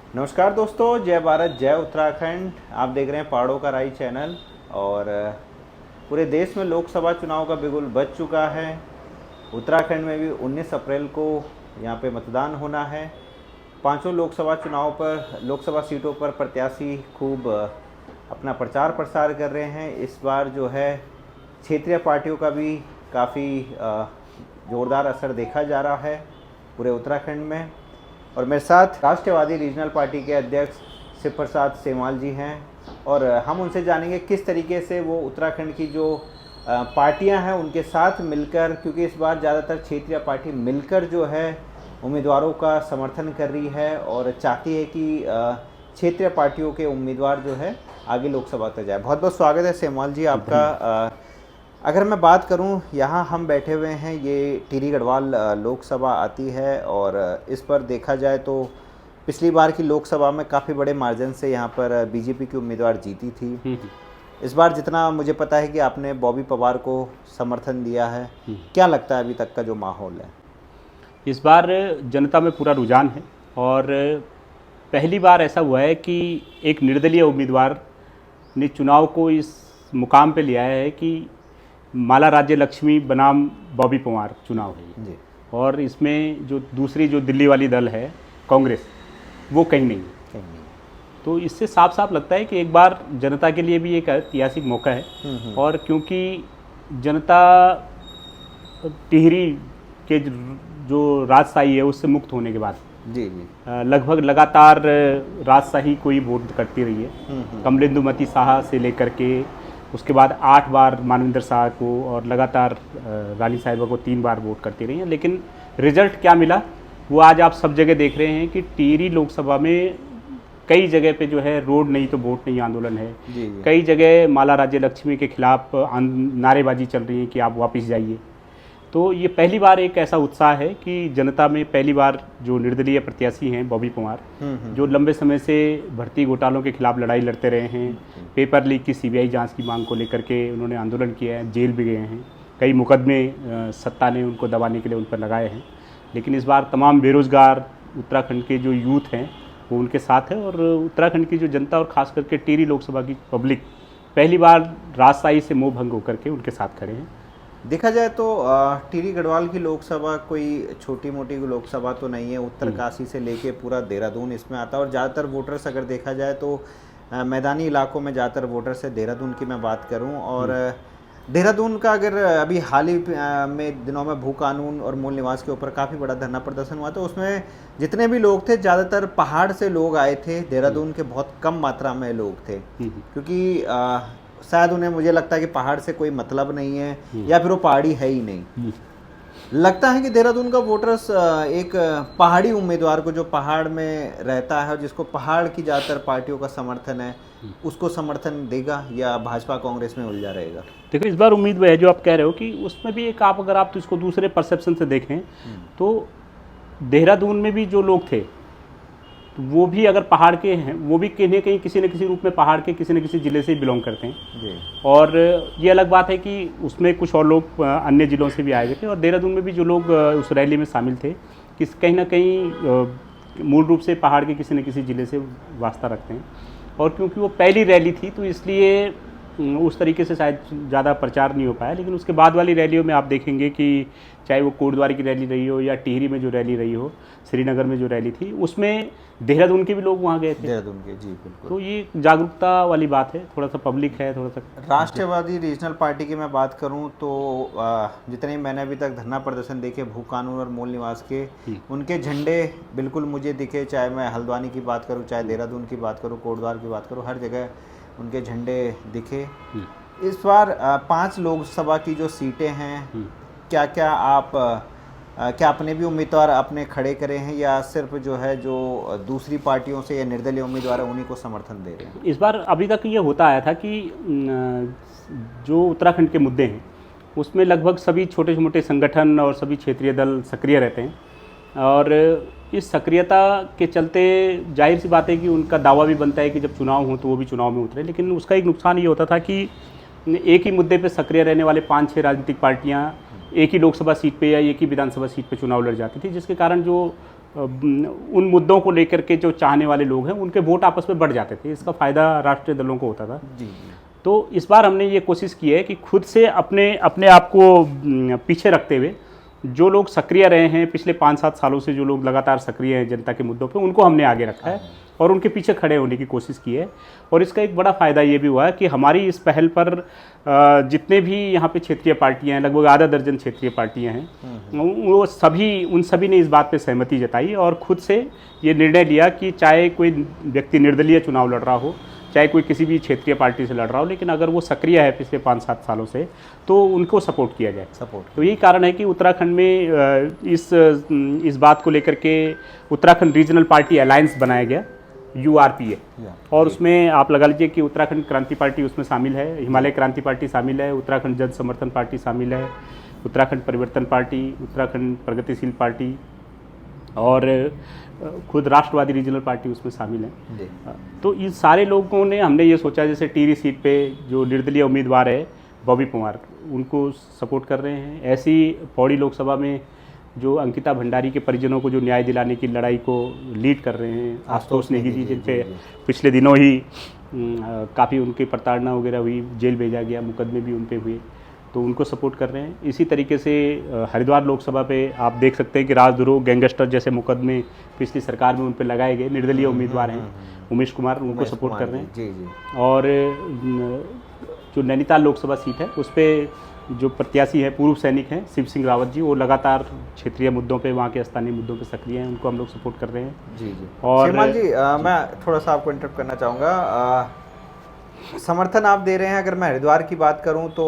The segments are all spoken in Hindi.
नमस्कार दोस्तों, जय भारत जय उत्तराखंड। आप देख रहे हैं पहाड़ों का राही चैनल। और पूरे देश में लोकसभा चुनाव का बिगुल बज चुका है। उत्तराखंड में भी 19 अप्रैल को यहाँ पे मतदान होना है। पांचों लोकसभा सीटों पर प्रत्याशी खूब अपना प्रचार प्रसार कर रहे हैं। इस बार जो है क्षेत्रीय पार्टियों का भी काफ़ी ज़ोरदार असर देखा जा रहा है पूरे उत्तराखंड में। और मेरे साथ राष्ट्रवादी रीजनल पार्टी के अध्यक्ष शिव प्रसाद सेमाल जी हैं और हम उनसे जानेंगे किस तरीके से वो उत्तराखंड की जो पार्टियां हैं उनके साथ मिलकर, क्योंकि इस बार ज़्यादातर क्षेत्रीय पार्टी मिलकर जो है उम्मीदवारों का समर्थन कर रही है और चाहती है कि क्षेत्रीय पार्टियों के उम्मीदवार जो है आगे लोकसभा तक जाए। बहुत बहुत स्वागत है सेमाल जी आपका। अगर मैं बात करूं, यहाँ हम बैठे हुए हैं, ये टिहरी गढ़वाल लोकसभा आती है और इस पर देखा जाए तो पिछली बार की लोकसभा में काफ़ी बड़े मार्जिन से यहाँ पर बीजेपी की उम्मीदवार जीती थी। इस बार जितना मुझे पता है कि आपने बॉबी पवार को समर्थन दिया है, क्या लगता है अभी तक का जो माहौल है? इस बार जनता में पूरा रुझान है और पहली बार ऐसा हुआ है कि एक निर्दलीय उम्मीदवार ने चुनाव को इस मुकाम पे लिया है कि माला राज्य लक्ष्मी बनाम बॉबी पवार चुनाव है जी। और इसमें जो दूसरी जो दिल्ली वाली दल है कांग्रेस, वो कहीं नहीं है। तो इससे साफ साफ लगता है कि एक बार जनता के लिए भी एक ऐतिहासिक मौका है। और क्योंकि जनता टिहरी के जो राजशाही है उससे मुक्त होने के बाद जी जी लगभग लगातार राजशाही को ही वोट करती रही है। कमलेंदुमती शाह से लेकर के उसके बाद 8 बार मानविंदर शाह को और लगातार रानी साहिबा को 3 बार वोट करती रही हैं। लेकिन रिजल्ट क्या मिला वो आज आप सब जगह देख रहे हैं कि टिहरी लोकसभा में कई जगह पे जो है रोड नहीं तो वोट नहीं आंदोलन है। जी। कई जगह माला राज्य लक्ष्मी के खिलाफ नारेबाजी चल रही है कि आप वापस जाइए। तो ये पहली बार एक ऐसा उत्साह है कि जनता में पहली बार जो निर्दलीय प्रत्याशी हैं बॉबी पवार, जो लंबे समय से भर्ती घोटालों के खिलाफ लड़ाई लड़ते रहे हैं, पेपर लीक की सीबीआई जांच की मांग को लेकर के उन्होंने आंदोलन किया है, जेल भी गए हैं, कई मुकदमे सत्ता ने उनको दबाने के लिए उन पर लगाए हैं। लेकिन इस बार तमाम बेरोजगार उत्तराखंड के जो यूथ हैं वो उनके साथ है और उत्तराखंड की जो जनता और ख़ास करके टिहरी लोकसभा की पब्लिक पहली बार राजशाही से मोह भंग होकर के उनके साथ खड़े हैं। देखा जाए तो टिहरी गढ़वाल की लोकसभा कोई छोटी मोटी लोकसभा तो नहीं है। उत्तरकाशी से लेके पूरा देहरादून इसमें आता है और ज़्यादातर वोटर्स अगर देखा जाए तो मैदानी इलाकों में ज़्यादातर वोटर्स है। देहरादून की मैं बात करूं और देहरादून का अगर अभी हाल ही में दिनों में भू कानून और मूल निवास के ऊपर काफ़ी बड़ा धरना प्रदर्शन हुआ, तो उसमें जितने भी लोग थे ज़्यादातर पहाड़ से लोग आए थे। देहरादून के बहुत कम मात्रा में लोग थे क्योंकि शायद उन्हें, मुझे लगता है कि पहाड़ से कोई मतलब नहीं है या फिर वो पहाड़ी है ही नहीं। लगता है कि देहरादून का वोटर्स एक पहाड़ी उम्मीदवार को जो पहाड़ में रहता है और जिसको पहाड़ की ज़्यादातर पार्टियों का समर्थन है उसको समर्थन देगा या भाजपा कांग्रेस में उलझा रहेगा? देखो, इस बार उम्मीद है जो आप कह रहे हो कि उसमें भी एक आप अगर आप तो इसको दूसरे परसेप्शन से देखें तो देहरादून में भी जो लोग थे तो वो भी अगर पहाड़ के हैं, वो भी कहीं न कहीं किसी न किसी रूप में पहाड़ के किसी न किसी ज़िले से बिलोंग करते हैं जी। और ये अलग बात है कि उसमें कुछ और लोग अन्य ज़िलों से भी आए हुए थे। और देहरादून में भी जो लोग उस रैली में शामिल थे कि कहीं ना कहीं मूल रूप से पहाड़ के किसी न किसी ज़िले से वास्ता रखते हैं। और क्योंकि वो पहली रैली थी तो इसलिए उस तरीके से शायद ज़्यादा प्रचार नहीं हो पाया। लेकिन उसके बाद वाली रैलियों में आप देखेंगे कि चाहे वो कोटद्वार की रैली रही हो या टिहरी में जो रैली रही हो, श्रीनगर में जो रैली थी, उसमें देहरादून के भी लोग वहाँ गए थे। देहरादून के, जी बिल्कुल। तो ये जागरूकता वाली बात है, थोड़ा सा पब्लिक है, थोड़ा सा। राष्ट्रवादी रीजनल पार्टी की मैं बात करूं तो जितने मैंने अभी तक धरना प्रदर्शन देखे भू कानून और मूल निवास के, उनके झंडे बिल्कुल मुझे दिखे। चाहे मैं हल्द्वानी की बात करूं, चाहे देहरादून की बात करूं, कोटद्वार की बात करूं, हर जगह उनके झंडे दिखे। इस बार 5 लोकसभा की जो सीटें हैं, क्या क्या आप क्या अपने भी उम्मीदवार अपने खड़े करे हैं या सिर्फ जो है जो दूसरी पार्टियों से या निर्दलीय उम्मीदवार है उन्हीं को समर्थन दे रहे हैं? इस बार अभी तक ये होता आया था कि जो उत्तराखंड के मुद्दे हैं उसमें लगभग सभी छोटे मोटे संगठन और सभी क्षेत्रीय दल सक्रिय रहते हैं और इस सक्रियता के चलते जाहिर सी बात है कि उनका दावा भी बनता है कि जब चुनाव हो तो वो भी चुनाव में उतरे। लेकिन उसका एक नुकसान ये होता था कि एक ही मुद्दे पे सक्रिय रहने वाले 5-6 राजनीतिक पार्टियां एक ही लोकसभा सीट पे या एक ही विधानसभा सीट पे चुनाव लड़ जाती थी, जिसके कारण जो उन मुद्दों को लेकर के जो चाहने वाले लोग हैं उनके वोट आपस में बढ़ जाते थे। इसका फ़ायदा राष्ट्रीय दलों को होता था। जी। तो इस बार हमने ये कोशिश की है कि खुद से अपने आप को पीछे रखते हुए जो लोग सक्रिय रहे हैं पिछले 5-7 सालों से, जो लोग लगातार सक्रिय हैं जनता के मुद्दों पे, उनको हमने आगे रखा है और उनके पीछे खड़े होने की कोशिश की है। और इसका एक बड़ा फ़ायदा ये भी हुआ है कि हमारी इस पहल पर जितने भी यहाँ पे क्षेत्रीय पार्टियाँ हैं, लगभग आधा दर्जन क्षेत्रीय पार्टियाँ हैं, उन सभी ने इस बात पे सहमति जताई और खुद से ये निर्णय लिया कि चाहे कोई व्यक्ति निर्दलीय चुनाव लड़ रहा हो, चाहे कोई किसी भी क्षेत्रीय पार्टी से लड़ रहा हो, लेकिन अगर वो सक्रिय है पिछले 5-7 सालों से, तो उनको सपोर्ट किया जाए। तो यही कारण है कि उत्तराखंड में इस बात को लेकर के उत्तराखंड रीजनल पार्टी अलायंस बनाया गया, URPA, और उसमें आप लगा लीजिए कि उत्तराखंड क्रांति पार्टी उसमें शामिल है, हिमालय क्रांति पार्टी शामिल है, उत्तराखंड जन समर्थन पार्टी शामिल है, उत्तराखंड परिवर्तन पार्टी, उत्तराखंड प्रगतिशील पार्टी और खुद राष्ट्रवादी रीजनल पार्टी उसमें शामिल है। तो इन सारे लोगों ने, हमने ये सोचा जैसे टिहरी सीट पे जो निर्दलीय उम्मीदवार है बॉबी पंवार, उनको सपोर्ट कर रहे हैं। ऐसी पौड़ी लोकसभा में जो अंकिता भंडारी के परिजनों को जो न्याय दिलाने की लड़ाई को लीड कर रहे हैं, आशुतोष नेगी जी, जिन पे पिछले दिनों ही काफ़ी उनकी प्रताड़ना वगैरह हुई, जेल भेजा गया, मुकदमे भी उन पे हुए, तो उनको सपोर्ट कर रहे हैं। इसी तरीके से हरिद्वार लोकसभा पे आप देख सकते हैं कि राजद्रोह, गैंगस्टर जैसे मुकदमे पिछली सरकार में उन पे लगाए गए। निर्दलीय उम्मीदवार हैं उमेश कुमार, उनको सपोर्ट कर रहे हैं। जी। और जो नैनीताल लोकसभा सीट है उस पर जो प्रत्याशी है, पूर्व सैनिक हैं शिव सिंह रावत जी, वो लगातार क्षेत्रीय मुद्दों पे, वहाँ के स्थानीय मुद्दों पे सक्रिय हैं, उनको हम लोग सपोर्ट कर रहे हैं। जी। और श्रीमान जी, मैं थोड़ा सा आपको इंटरप्ट करना चाहूँगा। समर्थन आप दे रहे हैं, अगर मैं हरिद्वार की बात करूं तो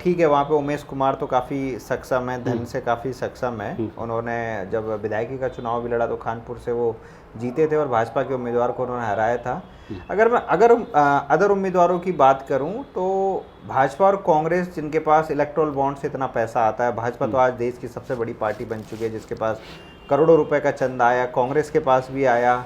ठीक है, वहाँ पे उमेश कुमार तो काफ़ी सक्षम है, धन से काफ़ी सक्षम है। उन्होंने जब विधायकी का चुनाव भी लड़ा तो खानपुर से वो जीते थे और भाजपा के उम्मीदवार को उन्होंने हराया था। अगर मैं अदर उम्मीदवारों की बात करूं तो भाजपा और कांग्रेस, जिनके पास इलेक्टोरल बॉन्ड से इतना पैसा आता है, भाजपा तो आज देश की सबसे बड़ी पार्टी बन चुकी है जिसके पास करोड़ों रुपए का चंदा आया, कांग्रेस के पास भी आया।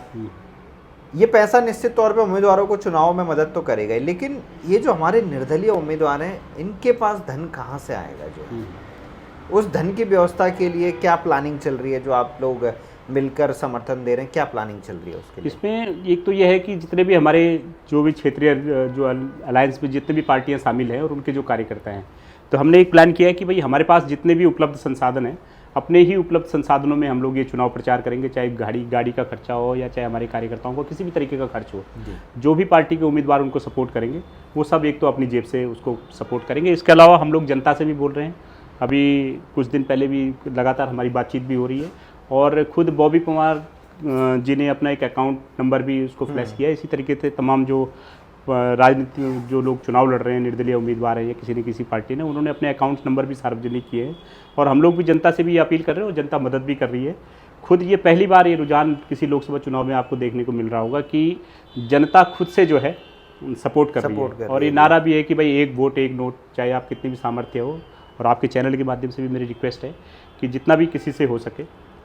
ये पैसा निश्चित तौर पे उम्मीदवारों को चुनाव में मदद तो करेगा ही, लेकिन ये जो हमारे निर्दलीय उम्मीदवार हैं, इनके पास धन कहाँ से आएगा? जो उस धन की व्यवस्था के लिए क्या प्लानिंग चल रही है, जो आप लोग मिलकर समर्थन दे रहे हैं, क्या प्लानिंग चल रही है उसके लिए? इसमें एक तो यह है कि जितने भी हमारे जो भी क्षेत्रीय जो अलायंस में जितने भी पार्टियां शामिल हैं और उनके जो कार्यकर्ता हैं, तो हमने एक प्लान किया है कि भाई हमारे पास जितने भी उपलब्ध संसाधन हैं, अपने ही उपलब्ध संसाधनों में हम लोग ये चुनाव प्रचार करेंगे, चाहे गाड़ी का खर्चा हो या चाहे हमारे कार्यकर्ताओं को किसी भी तरीके का खर्च हो। जो भी पार्टी के उम्मीदवार उनको सपोर्ट करेंगे, वो सब एक तो अपनी जेब से उसको सपोर्ट करेंगे। इसके अलावा हम लोग जनता से भी बोल रहे हैं, अभी कुछ दिन पहले भी लगातार हमारी बातचीत भी हो रही है और खुद बॉबी पंवार जी ने अपना एक अकाउंट नंबर भी उसको फ्लैश किया है। इसी तरीके से तमाम जो राजनीति में जो लोग चुनाव लड़ रहे हैं, निर्दलीय उम्मीदवार हैं या किसी न किसी पार्टी ने, उन्होंने अपने अकाउंट नंबर भी सार्वजनिक किए हैं और हम लोग भी जनता से भी ये अपील कर रहे हैं और जनता मदद भी कर रही है। खुद ये पहली बार ये रुझान किसी लोकसभा चुनाव में आपको देखने को मिल रहा होगा कि जनता खुद से जो है सपोर्ट कर रही है। और ये नारा भी है कि भाई एक वोट एक नोट, चाहे आप कितनी भी सामर्थ्य हो। और आपके चैनल के माध्यम से भी मेरी रिक्वेस्ट है कि जितना भी किसी से हो सके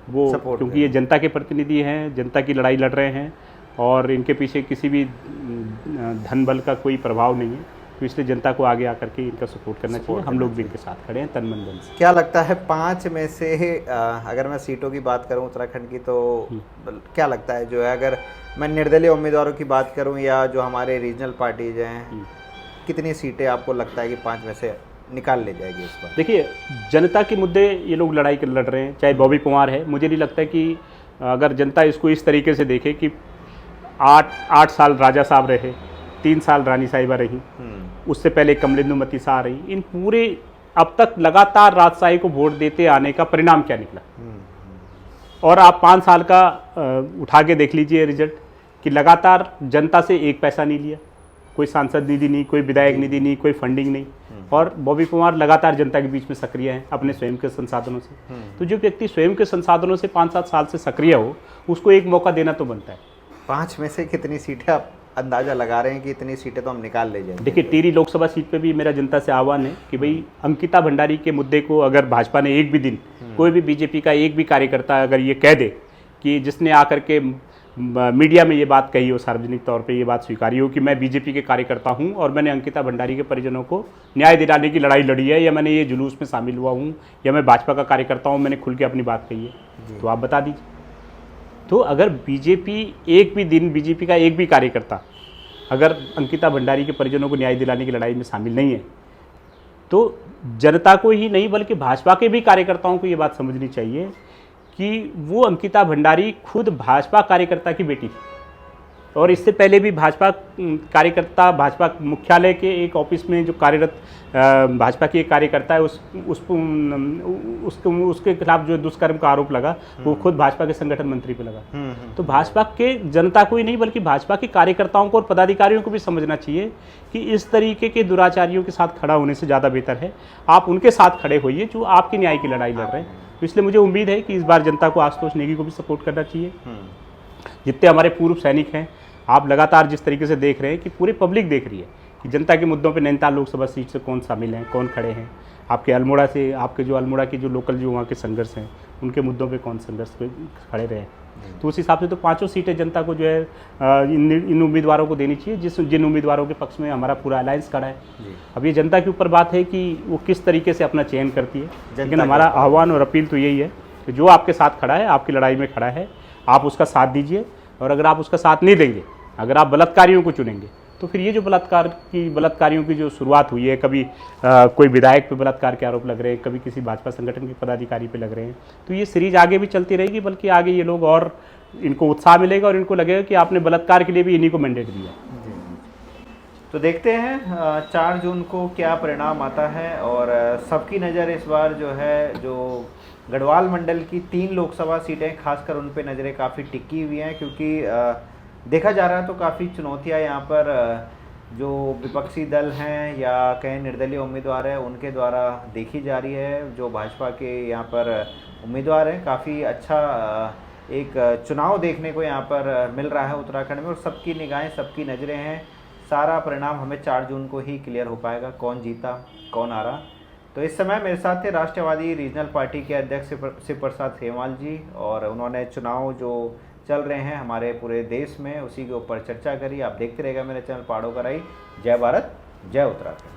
वो, क्योंकि ये जनता के प्रतिनिधि हैं, जनता की लड़ाई लड़ रहे हैं और इनके पीछे किसी भी धन बल का कोई प्रभाव नहीं है, तो इसलिए जनता को आगे आकर के इनका सपोर्ट करना चाहिए। हम लोग भी इनके साथ खड़े हैं तन मन धन से। क्या लगता है 5 में से अगर मैं सीटों की बात करूं उत्तराखंड की, तो क्या लगता है जो है, अगर मैं निर्दलीय उम्मीदवारों की बात करूं या जो हमारे रीजनल पार्टीज हैं, कितनी सीटें आपको लगता है कि 5 में से निकाल ले जाएगी इस पर? देखिए, जनता के मुद्दे ये लोग लड़ रहे हैं, चाहे बॉबी पंवार है। मुझे नहीं लगता कि अगर जनता इसको इस तरीके से देखे कि 8 साल राजा साहब रहे, 3 साल रानी साहिबा रही, उससे पहले कमलेंदु शाह रही, इन पूरे अब तक लगातार राजशाही को वोट देते आने का परिणाम क्या निकला। और आप 5 साल का उठा के देख लीजिए रिजल्ट कि लगातार जनता से एक पैसा नहीं लिया, कोई सांसद निधि नहीं, कोई विधायक निधि नहीं, कोई फंडिंग नहीं। और बॉबी पंवार लगातार जनता के बीच में सक्रिय हैं अपने स्वयं के संसाधनों से। तो जो व्यक्ति स्वयं के संसाधनों से 5-7 साल से सक्रिय हो, उसको एक मौका देना तो बनता है। 5 में से कितनी सीटें आप अंदाजा लगा रहे हैं कि इतनी सीटें तो हम निकाल ले जाएंगे? देखिए, टिहरी लोकसभा सीट पे भी मेरा जनता से आह्वान है कि भाई अंकिता भंडारी के मुद्दे को अगर भाजपा ने एक भी दिन, कोई भी बीजेपी का एक भी कार्यकर्ता अगर ये कह दे कि जिसने आकर के मीडिया में ये बात कही हो, सार्वजनिक तौर पे ये बात स्वीकारी हो कि मैं बीजेपी के कार्यकर्ता हूं और मैंने अंकिता भंडारी के परिजनों को न्याय दिलाने की लड़ाई लड़ी है, या मैंने ये जुलूस में शामिल हुआ हूं, या मैं भाजपा का कार्यकर्ता हूं, मैंने खुल के अपनी बात कही है, तो आप बता दीजिए। तो अगर बीजेपी एक भी दिन, बीजेपी का एक भी कार्यकर्ता अगर अंकिता भंडारी के परिजनों को न्याय दिलाने की लड़ाई में शामिल नहीं है, तो जनता को ही नहीं बल्कि भाजपा के भी कार्यकर्ताओं को ये बात समझनी चाहिए कि वो अंकिता भंडारी खुद भाजपा कार्यकर्ता की बेटी थी, और इससे पहले भी भाजपा कार्यकर्ता, भाजपा मुख्यालय के एक ऑफिस में जो कार्यरत भाजपा की एक कार्यकर्ता है, उसके खिलाफ जो दुष्कर्म का आरोप लगा वो खुद भाजपा के संगठन मंत्री पे लगा। तो भाजपा के जनता को ही नहीं बल्कि भाजपा के कार्यकर्ताओं को और पदाधिकारियों को भी समझना चाहिए कि इस तरीके के दुराचारियों के साथ खड़ा होने से ज़्यादा बेहतर है आप उनके साथ खड़े होइए जो आपकी न्याय की लड़ाई लड़ रहे हैं। तो इसलिए मुझे उम्मीद है कि इस बार जनता को आशुतोष नेगी को भी सपोर्ट करना चाहिए। जितने हमारे पूर्व सैनिक हैं, आप लगातार जिस तरीके से देख रहे हैं कि पूरी पब्लिक देख रही है कि जनता के मुद्दों पे नैनीताल लोकसभा सीट से कौन शामिल हैं, कौन खड़े हैं, आपके अल्मोड़ा से, आपके जो अल्मोड़ा की जो लोकल जो वहाँ के संघर्ष हैं उनके मुद्दों पे कौन संघर्ष पे खड़े रहे। तो उस हिसाब से तो 5 सीटें जनता को जो है इन उम्मीदवारों को देनी चाहिए जिन उम्मीदवारों के पक्ष में हमारा पूरा अलायंस खड़ा है। अब ये जनता के ऊपर बात है कि वो किस तरीके से अपना चयन करती है, लेकिन हमारा आह्वान और अपील तो यही है कि जो आपके साथ खड़ा है, आपकी लड़ाई में खड़ा है, आप उसका साथ दीजिए। और अगर आप उसका साथ नहीं देंगे, अगर आप बलात्कारियों को चुनेंगे, तो फिर ये जो बलात्कारियों की जो शुरुआत हुई है, कभी कोई विधायक पे बलात्कार के आरोप लग रहे हैं, कभी किसी भाजपा संगठन के पदाधिकारी पे लग रहे हैं, तो ये सीरीज आगे भी चलती रहेगी। बल्कि आगे ये लोग और इनको उत्साह मिलेगा और इनको लगेगा कि आपने बलात्कार के लिए भी इन्हीं को मैंडेट दिया। तो देखते हैं 4 जून को क्या परिणाम आता है। और सबकी नज़र इस बार जो है, जो गढ़वाल मंडल की 3 लोकसभा सीटें खासकर उन पे नज़रें काफ़ी टिकी हुई हैं, क्योंकि देखा जा रहा है तो काफ़ी चुनौतियां यहाँ पर जो विपक्षी दल हैं या कहीं निर्दलीय उम्मीदवार हैं उनके द्वारा देखी जा रही है। जो भाजपा के यहाँ पर उम्मीदवार हैं, काफ़ी अच्छा एक चुनाव देखने को यहाँ पर मिल रहा है उत्तराखंड में, और सबकी निगाहें, सबकी नज़रें हैं। सारा परिणाम हमें 4 जून को ही क्लियर हो पाएगा, कौन जीता कौन आ रहा। तो इस समय मेरे साथ थे राष्ट्रवादी रीजनल पार्टी के अध्यक्ष शिव प्रसाद खेमाल जी, और उन्होंने चुनाव जो चल रहे हैं हमारे पूरे देश में उसी के ऊपर चर्चा करी। आप देखते रहेगा मेरे चैनल पहाड़ों का राई। जय भारत, जय उत्तराखंड।